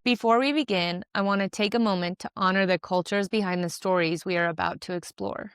Before we begin, I want to take a moment to honor the cultures behind the stories we are about to explore.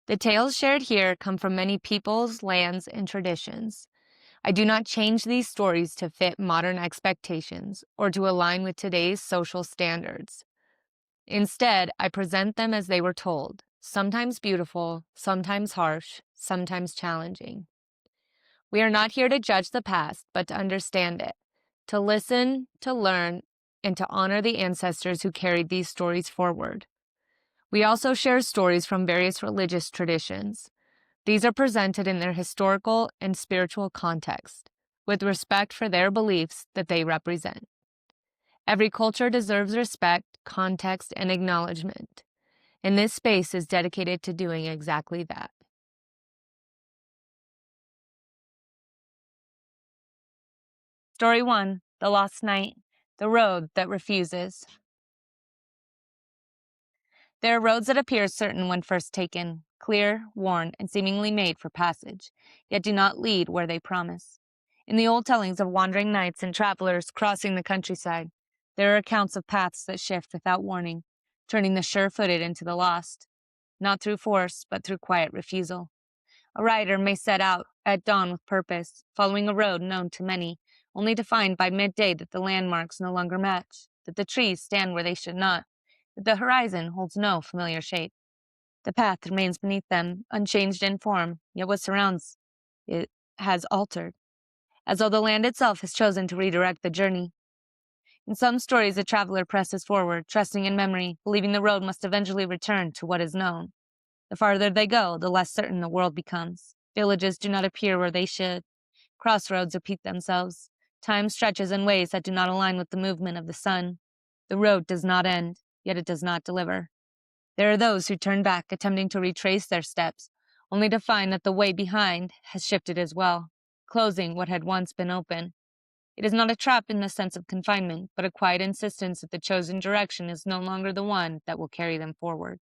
The tales shared here come from many peoples, lands, and traditions. I do not change these stories to fit modern expectations or to align with today's social standards. Instead, I present them as they were told, sometimes beautiful, sometimes harsh, sometimes challenging. We are not here to judge the past, but to understand it, to listen, to learn, and to honor the ancestors who carried these stories forward. We also share stories from various religious traditions. These are presented in their historical and spiritual context, with respect for their beliefs that they represent. Every culture deserves respect, context, and acknowledgement, and this space is dedicated to doing exactly that. Story 1, The Lost Night, The Road That Refuses. There are roads that appear certain when first taken, clear, worn, and seemingly made for passage, yet do not lead where they promise. In the old tellings of wandering knights and travelers crossing the countryside, there are accounts of paths that shift without warning, turning the sure-footed into the lost, not through force, but through quiet refusal. A rider may set out at dawn with purpose, following a road known to many, only to find by midday that the landmarks no longer match, that the trees stand where they should not, that the horizon holds no familiar shape. The path remains beneath them, unchanged in form, yet what surrounds it has altered, as though the land itself has chosen to redirect the journey. In some stories, a traveler presses forward, trusting in memory, believing the road must eventually return to what is known. The farther they go, the less certain the world becomes. Villages do not appear where they should. Crossroads repeat themselves. Time stretches in ways that do not align with the movement of the sun. The road does not end, yet it does not deliver. There are those who turn back, attempting to retrace their steps, only to find that the way behind has shifted as well, closing what had once been open. It is not a trap in the sense of confinement, but a quiet insistence that the chosen direction is no longer the one that will carry them forward.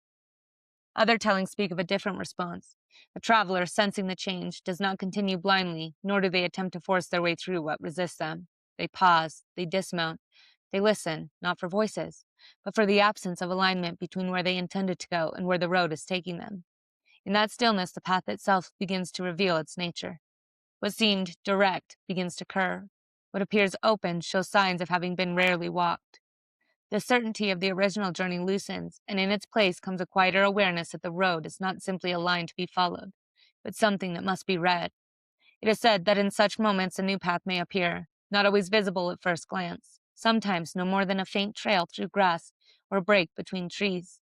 Other tellings speak of a different response. A traveler, sensing the change, does not continue blindly, nor do they attempt to force their way through what resists them. They pause, they dismount, they listen, not for voices, but for the absence of alignment between where they intended to go and where the road is taking them. In that stillness, the path itself begins to reveal its nature. What seemed direct begins to curve. What appears open shows signs of having been rarely walked. The certainty of the original journey loosens, and in its place comes a quieter awareness that the road is not simply a line to be followed, but something that must be read. It is said that in such moments a new path may appear, not always visible at first glance, sometimes no more than a faint trail through grass or a break between trees.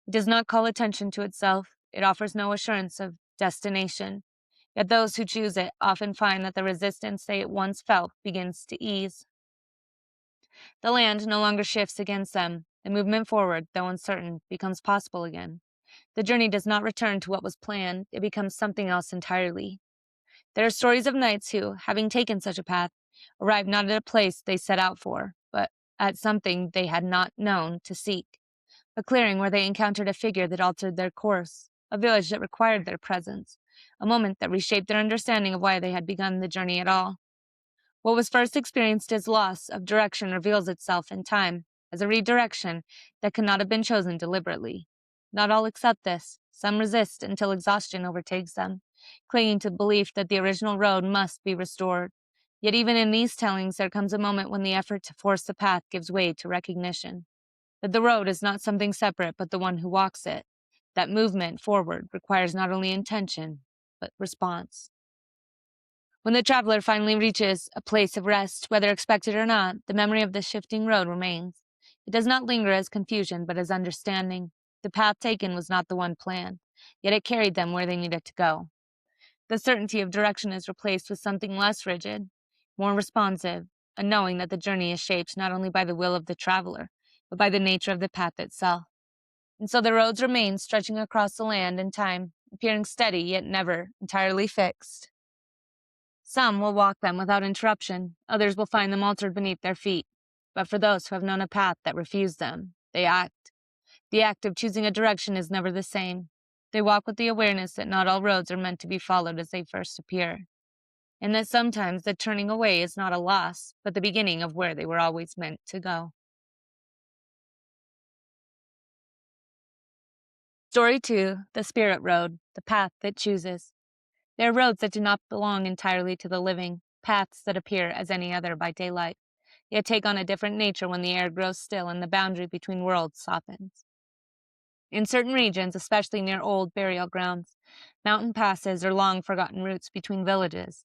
It does not call attention to itself, it offers no assurance of destination, yet those who choose it often find that the resistance they once felt begins to ease. The land no longer shifts against them. The movement forward, though uncertain, becomes possible again. The journey does not return to what was planned, it becomes something else entirely. There are stories of knights who, having taken such a path, arrived not at a place they set out for, but at something they had not known to seek. A clearing where they encountered a figure that altered their course, a village that required their presence, a moment that reshaped their understanding of why they had begun the journey at all. What was first experienced as loss of direction reveals itself in time as a redirection that could not have been chosen deliberately. Not all accept this. Some resist until exhaustion overtakes them, clinging to the belief that the original road must be restored. Yet even in these tellings, there comes a moment when the effort to force the path gives way to recognition. That the road is not something separate, but the one who walks it. That movement forward requires not only intention, but response. When the traveler finally reaches a place of rest, whether expected or not, the memory of the shifting road remains. It does not linger as confusion, but as understanding. The path taken was not the one planned, yet it carried them where they needed to go. The certainty of direction is replaced with something less rigid, more responsive, a knowing that the journey is shaped not only by the will of the traveler, but by the nature of the path itself. And so the roads remain stretching across the land and time, appearing steady yet never entirely fixed. Some will walk them without interruption, others will find them altered beneath their feet. But for those who have known a path that refused them, they act. The act of choosing a direction is never the same. They walk with the awareness that not all roads are meant to be followed as they first appear. and that sometimes the turning away is not a loss, but the beginning of where they were always meant to go. Story 2, The Spirit Road, The Path That Chooses. There are roads that do not belong entirely to the living, paths that appear as any other by daylight, yet take on a different nature when the air grows still and the boundary between worlds softens. In certain regions, especially near old burial grounds, mountain passes, or long forgotten routes between villages,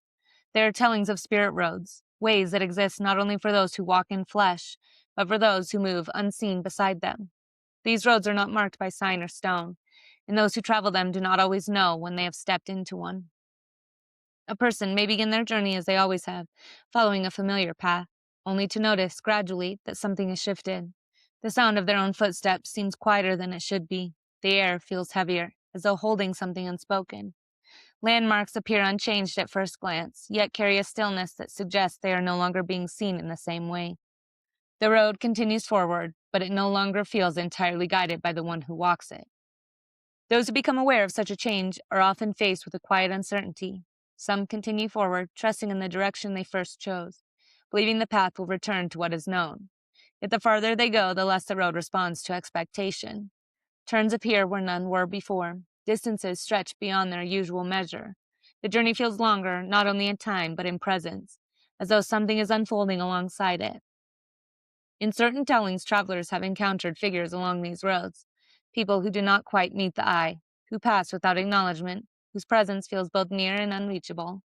there are tellings of spirit roads, ways that exist not only for those who walk in flesh, but for those who move unseen beside them. These roads are not marked by sign or stone, and those who travel them do not always know when they have stepped into one. A person may begin their journey as they always have, following a familiar path, only to notice gradually that something has shifted. The sound of their own footsteps seems quieter than it should be. The air feels heavier, as though holding something unspoken. Landmarks appear unchanged at first glance, yet carry a stillness that suggests they are no longer being seen in the same way. The road continues forward, but it no longer feels entirely guided by the one who walks it. Those who become aware of such a change are often faced with a quiet uncertainty. Some continue forward, trusting in the direction they first chose, believing the path will return to what is known. Yet the farther they go, the less the road responds to expectation. Turns appear where none were before. Distances stretch beyond their usual measure. The journey feels longer, not only in time, but in presence, as though something is unfolding alongside it. In certain tellings, travelers have encountered figures along these roads, people who do not quite meet the eye, who pass without acknowledgement, whose presence feels both near and unreachable.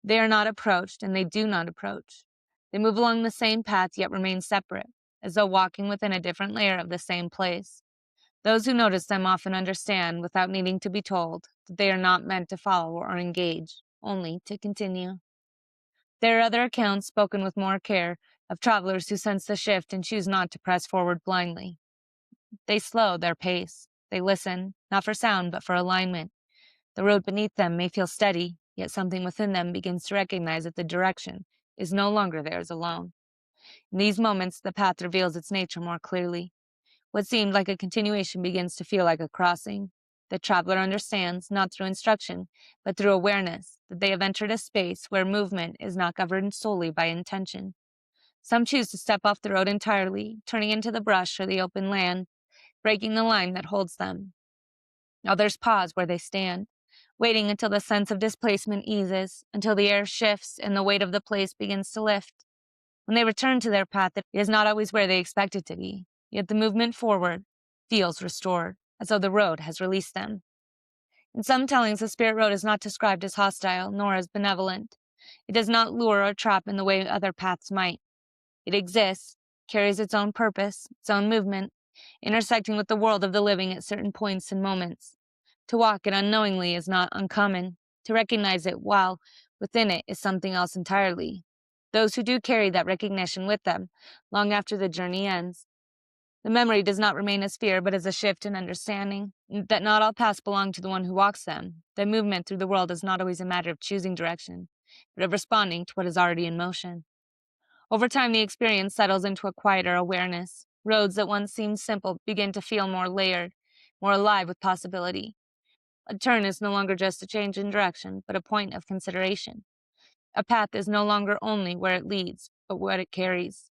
They are not approached, and they do not approach. They move along the same path, yet remain separate, as though walking within a different layer of the same place. Those who notice them often understand, without needing to be told, that they are not meant to follow or engage, only to continue. There are other accounts, spoken with more care, of travelers who sense the shift and choose not to press forward blindly. They slow their pace. They listen, not for sound, but for alignment. The road beneath them may feel steady, yet something within them begins to recognize that the direction is no longer theirs alone. In these moments, the path reveals its nature more clearly. What seemed like a continuation begins to feel like a crossing. The traveler understands, not through instruction, but through awareness, that they have entered a space where movement is not governed solely by intention. Some choose to step off the road entirely, turning into the brush or the open land, breaking the line that holds them. Others pause where they stand, waiting until the sense of displacement eases, until the air shifts and the weight of the place begins to lift. When they return to their path, it is not always where they expect it to be, yet the movement forward feels restored, as though the road has released them. In some tellings, the spirit road is not described as hostile, nor as benevolent. It does not lure or trap in the way other paths might. It exists, carries its own purpose, its own movement, intersecting with the world of the living at certain points and moments. To walk it unknowingly is not uncommon. To recognize it while within it is something else entirely. Those who do carry that recognition with them long after the journey ends. The memory does not remain as fear, but as a shift in understanding that not all paths belong to the one who walks them. That movement through the world is not always a matter of choosing direction, but of responding to what is already in motion. Over time, the experience settles into a quieter awareness. Roads that once seemed simple begin to feel more layered, more alive with possibility. A turn is no longer just a change in direction, but a point of consideration. A path is no longer only where it leads, but what it carries.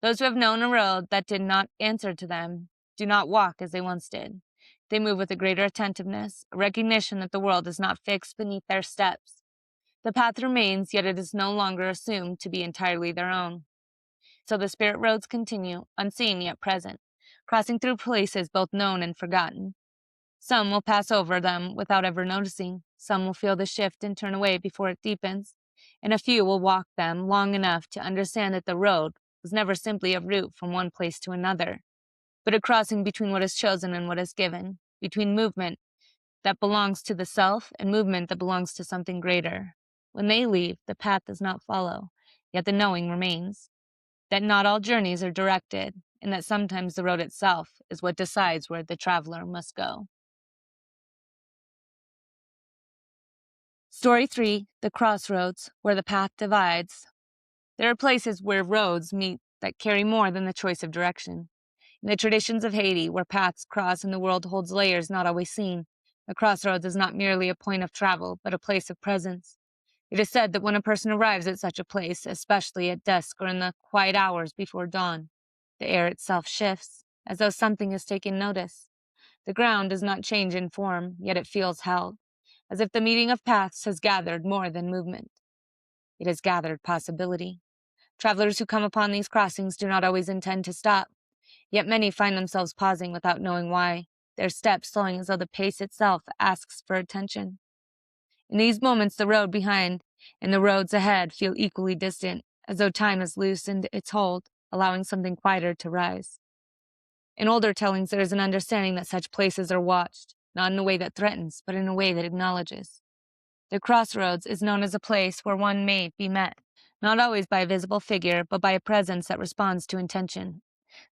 Those who have known a road that did not answer to them do not walk as they once did. They move with a greater attentiveness, a recognition that the world is not fixed beneath their steps. The path remains, yet it is no longer assumed to be entirely their own. So the spirit roads continue, unseen yet present, crossing through places both known and forgotten. Some will pass over them without ever noticing. Some will feel the shift and turn away before it deepens. And a few will walk them long enough to understand that the road was never simply a route from one place to another, but a crossing between what is chosen and what is given, between movement that belongs to the self and movement that belongs to something greater. When they leave, the path does not follow, yet the knowing remains. That not all journeys are directed, and that sometimes the road itself is what decides where the traveler must go. Story 3, The Crossroads, Where the Path Divides. There are places where roads meet that carry more than the choice of direction. In the traditions of Haiti, where paths cross and the world holds layers not always seen, the crossroads is not merely a point of travel, but a place of presence. It is said that when a person arrives at such a place, especially at dusk or in the quiet hours before dawn, the air itself shifts, as though something has taken notice. The ground does not change in form, yet it feels held, as if the meeting of paths has gathered more than movement. It has gathered possibility. Travelers who come upon these crossings do not always intend to stop, yet many find themselves pausing without knowing why, their steps slowing as though the pace itself asks for attention. In these moments, the road behind and the roads ahead feel equally distant, as though time has loosened its hold, allowing something quieter to rise. In older tellings, there is an understanding that such places are watched, not in a way that threatens, but in a way that acknowledges. The crossroads is known as a place where one may be met, not always by a visible figure, but by a presence that responds to intention.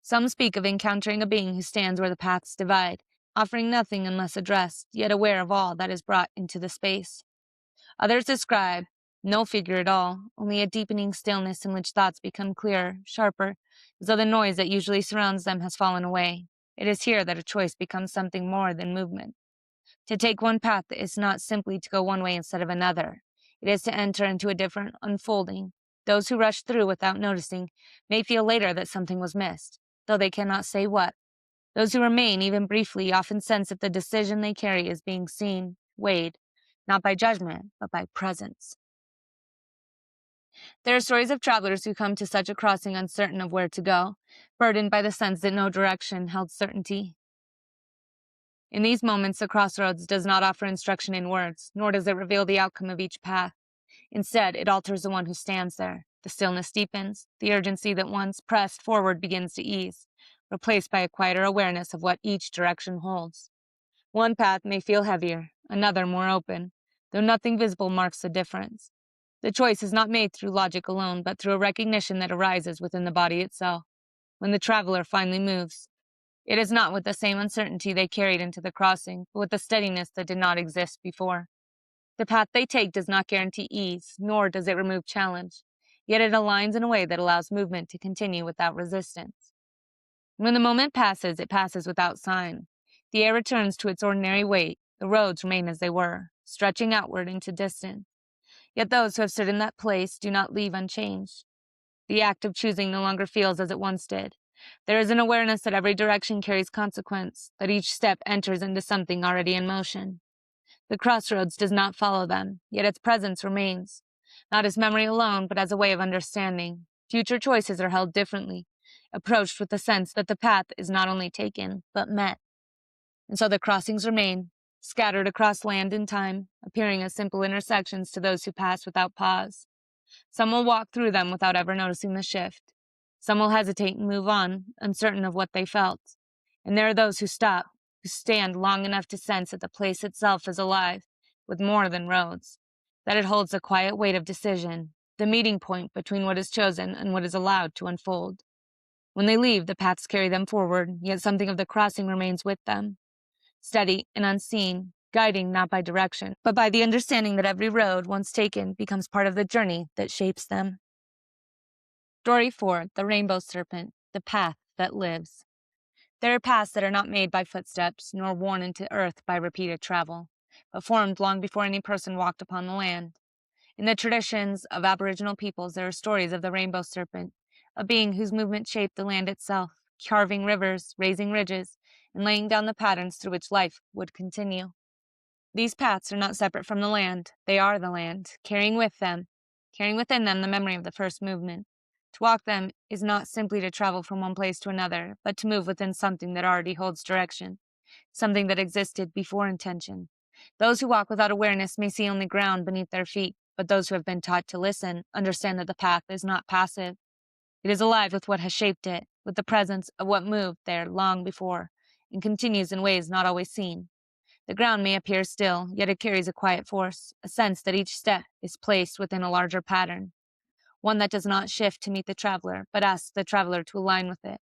Some speak of encountering a being who stands where the paths divide, offering nothing unless addressed, yet aware of all that is brought into the space. Others describe no figure at all, only a deepening stillness in which thoughts become clearer, sharper, as though the noise that usually surrounds them has fallen away. It is here that a choice becomes something more than movement. To take one path is not simply to go one way instead of another. It is to enter into a different unfolding. Those who rush through without noticing may feel later that something was missed, though they cannot say what. Those who remain, even briefly, often sense that the decision they carry is being seen, weighed, not by judgment, but by presence. There are stories of travelers who come to such a crossing uncertain of where to go, burdened by the sense that no direction held certainty. In these moments, the crossroads does not offer instruction in words, nor does it reveal the outcome of each path. Instead, it alters the one who stands there. The stillness deepens, the urgency that once pressed forward begins to ease, replaced by a quieter awareness of what each direction holds. One path may feel heavier, another more open, though nothing visible marks the difference. The choice is not made through logic alone, but through a recognition that arises within the body itself. When the traveler finally moves, it is not with the same uncertainty they carried into the crossing, but with a steadiness that did not exist before. The path they take does not guarantee ease, nor does it remove challenge, yet it aligns in a way that allows movement to continue without resistance. When the moment passes, it passes without sign. The air returns to its ordinary weight, the roads remain as they were, stretching outward into distance. Yet those who have stood in that place do not leave unchanged. The act of choosing no longer feels as it once did. There is an awareness that every direction carries consequence, that each step enters into something already in motion. The crossroads does not follow them, yet its presence remains, not as memory alone, but as a way of understanding. Future choices are held differently, approached with the sense that the path is not only taken, but met. And so the crossings remain, scattered across land and time, appearing as simple intersections to those who pass without pause. Some will walk through them without ever noticing the shift. Some will hesitate and move on, uncertain of what they felt. And there are those who stop, who stand long enough to sense that the place itself is alive, with more than roads, that it holds a quiet weight of decision, the meeting point between what is chosen and what is allowed to unfold. When they leave, the paths carry them forward, yet something of the crossing remains with them, steady and unseen, guiding not by direction, but by the understanding that every road, once taken, becomes part of the journey that shapes them. Story 4, The Rainbow Serpent, The Path That Lives. There are paths that are not made by footsteps, nor worn into earth by repeated travel, but formed long before any person walked upon the land. In the traditions of Aboriginal peoples, there are stories of the rainbow serpent, a being whose movement shaped the land itself, carving rivers, raising ridges, and laying down the patterns through which life would continue. These paths are not separate from the land. They are the land, carrying within them the memory of the first movement. To walk them is not simply to travel from one place to another, but to move within something that already holds direction, something that existed before intention. Those who walk without awareness may see only ground beneath their feet, but those who have been taught to listen understand that the path is not passive. It is alive with what has shaped it, with the presence of what moved there long before, and continues in ways not always seen. The ground may appear still, yet it carries a quiet force, a sense that each step is placed within a larger pattern, one that does not shift to meet the traveler, but asks the traveler to align with it.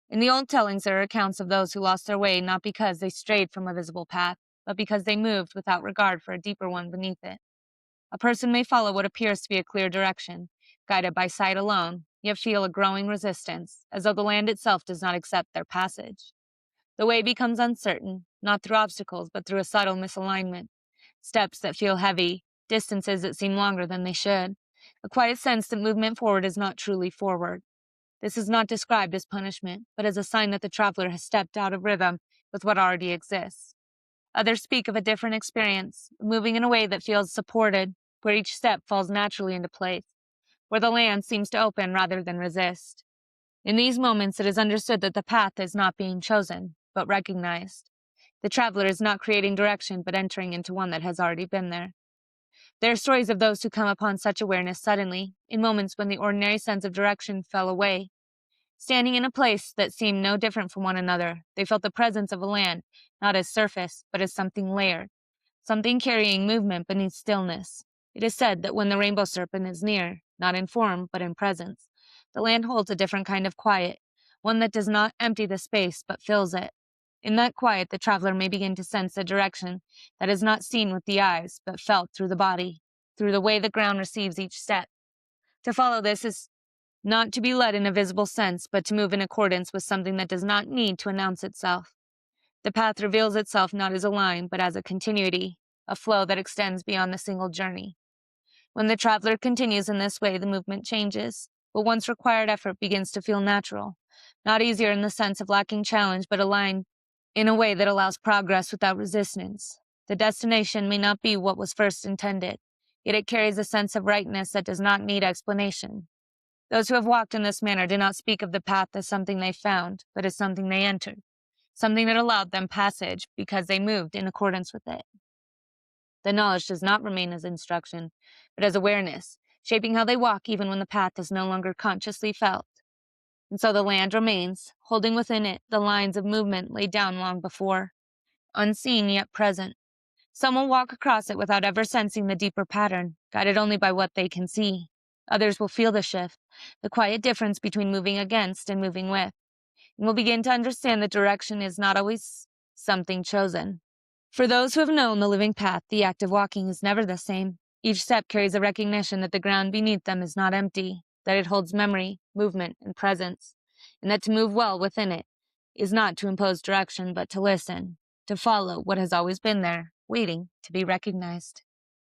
In the old tellings, there are accounts of those who lost their way not because they strayed from a visible path, but because they moved without regard for a deeper one beneath it. A person may follow what appears to be a clear direction, guided by sight alone, yet feel a growing resistance, as though the land itself does not accept their passage. The way becomes uncertain, not through obstacles, but through a subtle misalignment. Steps that feel heavy, distances that seem longer than they should, a quiet sense that movement forward is not truly forward. This is not described as punishment, but as a sign that the traveler has stepped out of rhythm with what already exists. Others speak of a different experience, moving in a way that feels supported, where each step falls naturally into place, where the land seems to open rather than resist. In these moments, it is understood that the path is not being chosen, but recognized. The traveler is not creating direction, but entering into one that has already been there. There are stories of those who come upon such awareness suddenly, in moments when the ordinary sense of direction fell away. Standing in a place that seemed no different from one another, they felt the presence of a land, not as surface, but as something layered, something carrying movement beneath stillness. It is said that when the rainbow serpent is near, not in form, but in presence, the land holds a different kind of quiet, one that does not empty the space, but fills it. In that quiet, the traveler may begin to sense a direction that is not seen with the eyes, but felt through the body, through the way the ground receives each step. To follow this is not to be led in a visible sense, but to move in accordance with something that does not need to announce itself. The path reveals itself not as a line, but as a continuity, a flow that extends beyond the single journey. When the traveler continues in this way, the movement changes. What once required effort begins to feel natural, not easier in the sense of lacking challenge, but aligned in a way that allows progress without resistance. The destination may not be what was first intended, yet it carries a sense of rightness that does not need explanation. Those who have walked in this manner do not speak of the path as something they found, but as something they entered, something that allowed them passage because they moved in accordance with it. The knowledge does not remain as instruction, but as awareness, shaping how they walk even when the path is no longer consciously felt. And so the land remains, holding within it the lines of movement laid down long before, unseen yet present. Some will walk across it without ever sensing the deeper pattern, guided only by what they can see. Others will feel the shift, the quiet difference between moving against and moving with, and will begin to understand that direction is not always something chosen. For those who have known the living path, the act of walking is never the same. Each step carries a recognition that the ground beneath them is not empty, that it holds memory, movement, and presence, and that to move well within it is not to impose direction, but to listen, to follow what has always been there, waiting to be recognized.